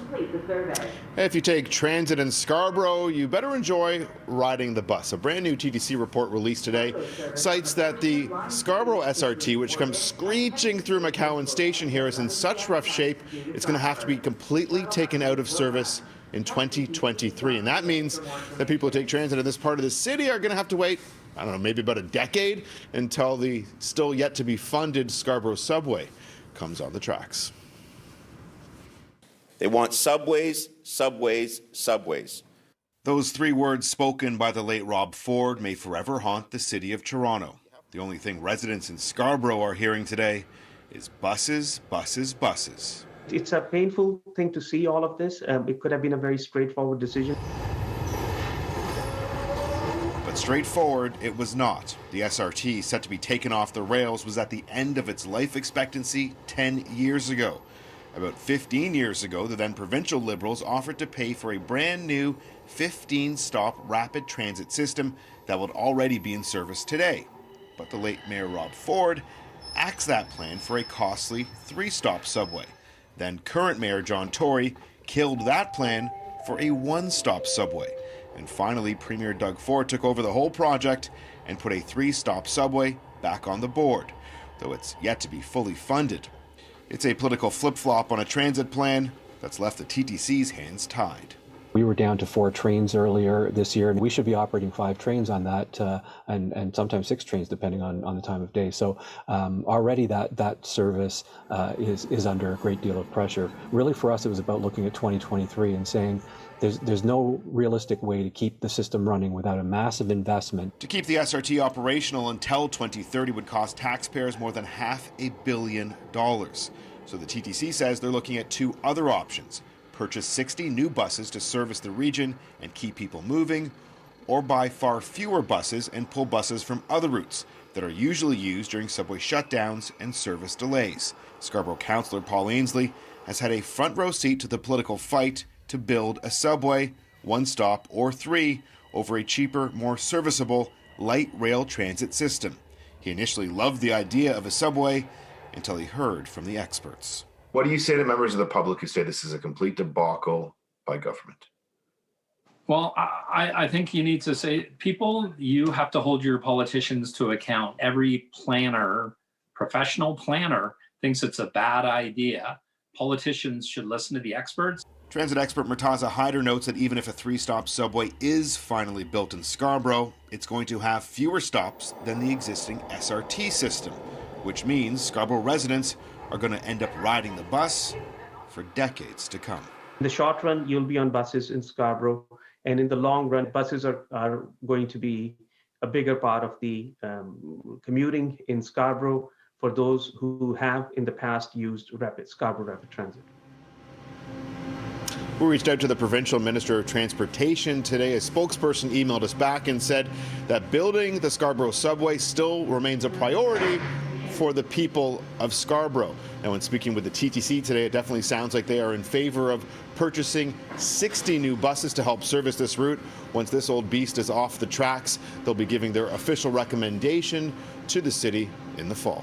complete the survey. If you take transit in Scarborough, you better enjoy riding the bus. A brand new TTC report released today cites that the Scarborough SRT, which comes screeching through McCowan Station here, is in such rough shape it's going to have to be completely taken out of service in 2023. And that means that people who take transit in this part of the city are going to have to wait, I don't know, maybe about a decade until the still yet to be funded Scarborough subway comes on the tracks. They want subways, subways, subways. Those three words spoken by the late Rob Ford may forever haunt the city of Toronto. The only thing residents in Scarborough are hearing today is buses, buses, buses. It's a painful thing to see all of this. It could have been a very straightforward decision. But straightforward, it was not. The SRT, set to be taken off the rails, was at the end of its life expectancy 10 years ago. About 15 years ago, the then provincial Liberals offered to pay for a brand new 15-stop rapid transit system that would already be in service today. But the late Mayor Rob Ford axed that plan for a costly 3-stop subway. Then current Mayor John Tory killed that plan for a 1-stop subway. And finally, Premier Doug Ford took over the whole project and put a 3-stop subway back on the board, though it's yet to be fully funded. It's a political flip-flop on a transit plan that's left the TTC's hands tied. We were down to 4 trains earlier this year, and we should be operating 5 trains on that, and sometimes 6 trains depending on the time of day. So already that service is under a great deal of pressure. Really, for us, it was about looking at 2023 and saying there's no realistic way to keep the system running without a massive investment. To keep the SRT operational until 2030 would cost taxpayers more than $500 million. So the TTC says they're looking at 2 other options: purchase 60 new buses to service the region and keep people moving, or buy far fewer buses and pull buses from other routes that are usually used during subway shutdowns and service delays. Scarborough Councillor Paul Ainsley has had a front row seat to the political fight to build a subway, 1-stop or 3, over a cheaper, more serviceable light rail transit system. He initially loved the idea of a subway until he heard from the experts. What do you say to members of the public who say this is a complete debacle by government? Well, I think you need to say, people, you have to hold your politicians to account. Every planner, professional planner, thinks it's a bad idea. Politicians should listen to the experts. Transit expert Murtaza Haider notes that even if a 3-stop subway is finally built in Scarborough, it's going to have fewer stops than the existing SRT system, which means Scarborough residents are going to end up riding the bus for decades to come. In the short run, you'll be on buses in Scarborough, and in the long run, buses are going to be a bigger part of the commuting in Scarborough for those who have in the past used Scarborough Rapid Transit. We reached out to the Provincial Minister of Transportation today. A spokesperson emailed us back and said that building the Scarborough subway still remains a priority for the people of Scarborough. Now, when speaking with the TTC today, it definitely sounds like they are in favor of purchasing 60 new buses to help service this route. Once this old beast is off the tracks, they'll be giving their official recommendation to the city in the fall.